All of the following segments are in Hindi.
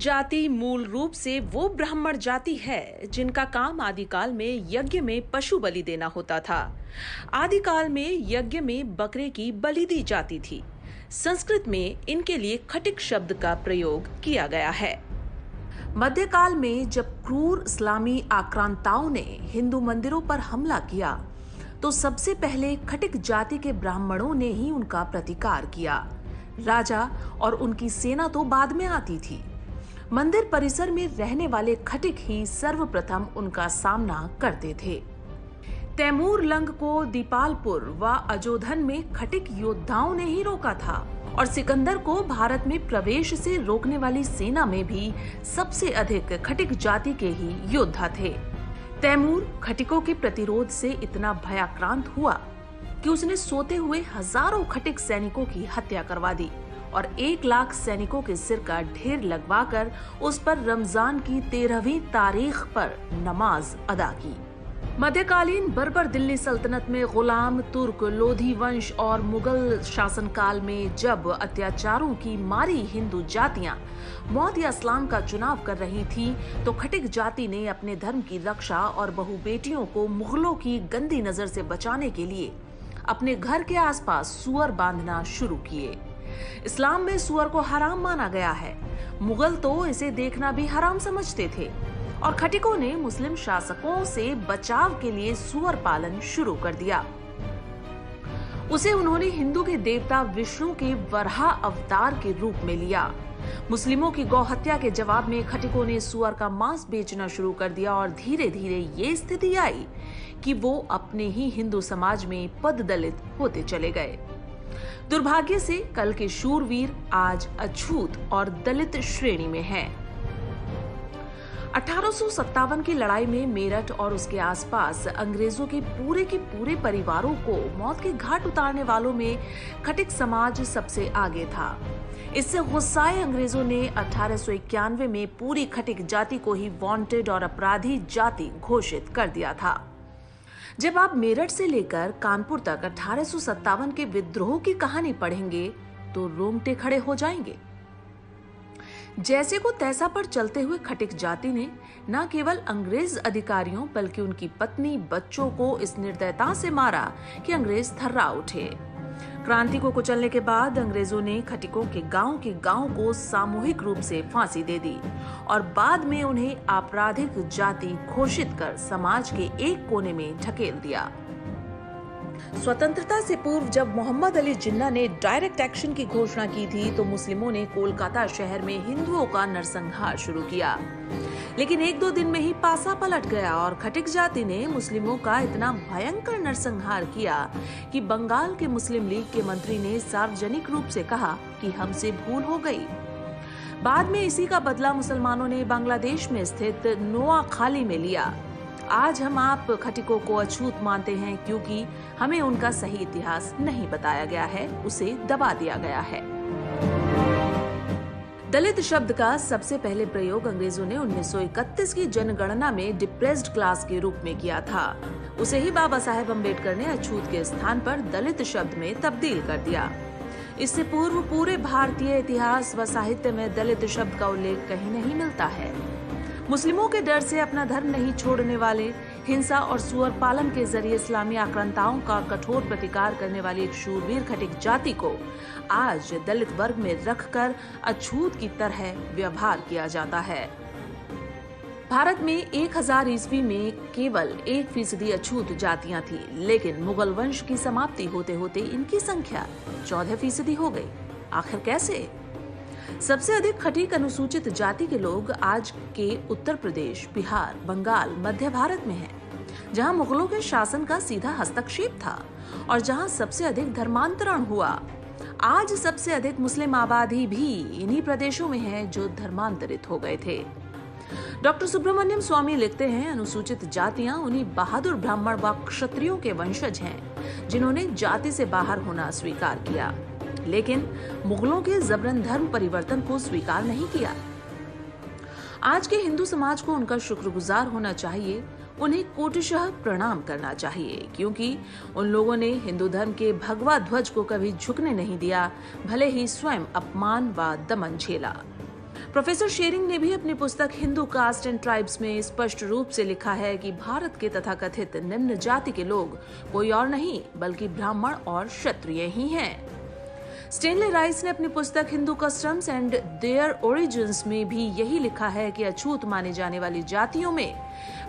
जाति मूल रूप से वो ब्राह्मण जाति है जिनका काम आदिकाल में यज्ञ में पशु बलि देना होता था। आदिकाल में यज्ञ में बकरे की बलि दी जाती थी। संस्कृत में इनके लिए खटिक शब्द का प्रयोग किया गया है। मध्यकाल में जब क्रूर इस्लामी आक्रांताओं ने हिंदू मंदिरों पर हमला किया तो सबसे पहले खटिक जाति के ब्राह्मणों ने ही उनका प्रतिकार किया। राजा और उनकी सेना तो बाद में आती थी। मंदिर परिसर में रहने वाले खटिक ही सर्वप्रथम उनका सामना करते थे। तैमूर लंग को दीपालपुर व अजोधन में खटिक योद्धाओं ने ही रोका था और सिकंदर को भारत में प्रवेश से रोकने वाली सेना में भी सबसे अधिक खटिक जाति के ही योद्धा थे। तैमूर खटिकों के प्रतिरोध से इतना भयाक्रांत हुआ कि उसने सोते हुए हजारों खटिक सैनिकों की हत्या करवा दी और 1 लाख सैनिकों के सिर का ढेर लगवाकर उस पर रमजान की 13वीं तारीख पर नमाज अदा की। मध्यकालीन बर्बर दिल्ली सल्तनत में गुलाम, तुर्क, लोधी वंश और मुगल शासनकाल में जब अत्याचारों की मारी हिंदू जातियां मौत या इस्लाम का चुनाव कर रही थीं, तो खटिक जाति ने अपने धर्म की रक्षा और बहु बेटियों को मुगलों की गंदी नजर से बचाने के लिए अपने घर के आसपास सुअर बांधना शुरू किए। इस्लाम में सुअर को हराम माना गया है। मुगल तो इसे देखना भी हराम समझते थे और खटिकों ने मुस्लिम शासकों से बचाव के लिए सुअर पालन शुरू कर दिया। उसे उन्होंने हिंदू के देवता विष्णु के वराह अवतार के रूप में लिया। मुस्लिमों की गौ हत्या के जवाब में खटिकों ने सुअर का मांस बेचना शुरू कर दिया और धीरे धीरे ये स्थिति आई कि वो अपने ही हिंदू समाज में पददलित होते चले गए। दुर्भाग्य से कल के शूरवीर आज अछूत और दलित श्रेणी में हैं। 1857 की लड़ाई में मेरठ और उसके आसपास अंग्रेजों के पूरे परिवारों को मौत के घाट उतारने वालों में खटिक समाज सबसे आगे था। इससे गुस्साए अंग्रेजों ने 1891 में पूरी खटिक जाति को ही वांटेड और अपराधी जाति घोषित कर दिया था। जब आप मेरठ से लेकर कानपुर तक 1857 के विद्रोह की कहानी पढ़ेंगे तो रोंगटे खड़े हो जाएंगे। जैसे को तैसा पर चलते हुए खटिक जाति ने न केवल अंग्रेज अधिकारियों बल्कि उनकी पत्नी, बच्चों को इस निर्दयता से मारा कि अंग्रेज थर्रा उठे। क्रांति को कुचलने के बाद अंग्रेजों ने खटिकों के गांव को सामूहिक रूप से फांसी दे दी और बाद में उन्हें आपराधिक जाति घोषित कर समाज के एक कोने में ढकेल दिया। स्वतंत्रता से पूर्व जब मोहम्मद अली जिन्ना ने डायरेक्ट एक्शन की घोषणा की थी तो मुस्लिमों ने कोलकाता शहर में हिंदुओं का नरसंहार शुरू किया, लेकिन 1-2 दिन में ही पासा पलट गया और खटिक जाति ने मुस्लिमों का इतना भयंकर नरसंहार किया कि बंगाल के मुस्लिम लीग के मंत्री ने सार्वजनिक रूप से कहा कि हमसे भूल हो गई। बाद में इसी का बदला मुसलमानों ने बांग्लादेश में स्थित नोआखाली में लिया। आज हम आप खटिकों को अछूत मानते हैं क्योंकि हमें उनका सही इतिहास नहीं बताया गया है, उसे दबा दिया गया है। दलित शब्द का सबसे पहले प्रयोग अंग्रेजों ने 1931 की जनगणना में डिप्रेस्ड क्लास के रूप में किया था। उसे ही बाबा साहेब अम्बेडकर ने अछूत के स्थान पर दलित शब्द में तब्दील कर दिया। इससे पूर्व पूरे भारतीय इतिहास व साहित्य में दलित शब्द का उल्लेख कहीं नहीं मिलता है। मुस्लिमों के डर से अपना धर्म नहीं छोड़ने वाले, हिंसा और सुअर पालन के जरिए इस्लामी आक्रांताओं का कठोर प्रतिकार करने वाली एक शूरवीर खटिक जाति को आज दलित वर्ग में रखकर अछूत की तरह व्यवहार किया जाता है। भारत में 1000 ईस्वी में केवल 1% अछूत जातियां थी, लेकिन मुगल वंश की समाप्ति होते होते इनकी संख्या 14% हो गई। आखिर कैसे? सबसे अधिक खटिक अनुसूचित जाति के लोग आज के उत्तर प्रदेश, बिहार, बंगाल, मध्य भारत में हैं, जहां मुगलों के शासन का सीधा हस्तक्षेप था और जहां सबसे अधिक धर्मांतरण हुआ। आज सबसे अधिक मुस्लिम आबादी भी इन्हीं प्रदेशों में है जो धर्मांतरित हो गए थे। डॉक्टर सुब्रमण्यम स्वामी लिखते हैं, अनुसूचित जातियां उन्हीं बहादुर ब्राह्मण व क्षत्रियों के वंशज हैं जिन्होंने जाति से बाहर होना स्वीकार किया, लेकिन मुगलों के जबरन धर्म परिवर्तन को स्वीकार नहीं किया। आज के हिंदू समाज को उनका शुक्रगुजार होना चाहिए, उन्हें कोटिशः प्रणाम करना चाहिए, क्योंकि उन लोगों ने हिंदू धर्म के भगवा ध्वज को कभी झुकने नहीं दिया, भले ही स्वयं अपमान व दमन झेला। प्रोफेसर शेरिंग ने भी अपनी पुस्तक हिंदू कास्ट एंड ट्राइब्स में स्पष्ट रूप से लिखा है कि भारत के तथाकथित निम्न जाति के लोग कोई और नहीं बल्कि ब्राह्मण और क्षत्रिय ही हैं। स्टेनले राइस ने अपनी पुस्तक Hindu customs and their origins में भी यही लिखा है कि अछूत माने जाने वाली जातियों में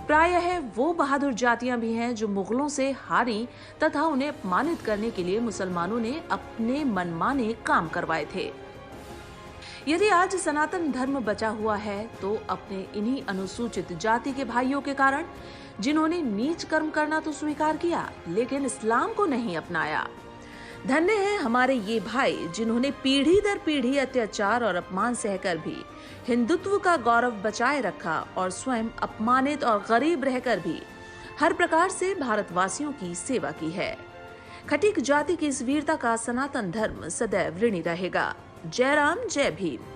प्रायः वो बहादुर जातियां भी हैं जो मुगलों से हारी तथा उन्हें अपमानित करने के लिए मुसलमानों ने अपने मनमाने काम करवाए थे। यदि आज सनातन धर्म बचा हुआ है तो अपने इन्हीं अनुसूचित जाति के भाइयों के कारण, जिन्होंने नीच कर्म करना तो स्वीकार किया लेकिन इस्लाम को नहीं अपनाया। धन्य हैं हमारे ये भाई जिन्होंने पीढ़ी दर पीढ़ी अत्याचार और अपमान सहकर भी हिंदुत्व का गौरव बचाए रखा और स्वयं अपमानित और गरीब रहकर भी हर प्रकार से भारतवासियों की सेवा की है। खटीक जाति की इस वीरता का सनातन धर्म सदैव ऋणी रहेगा। जय राम, जय भीम।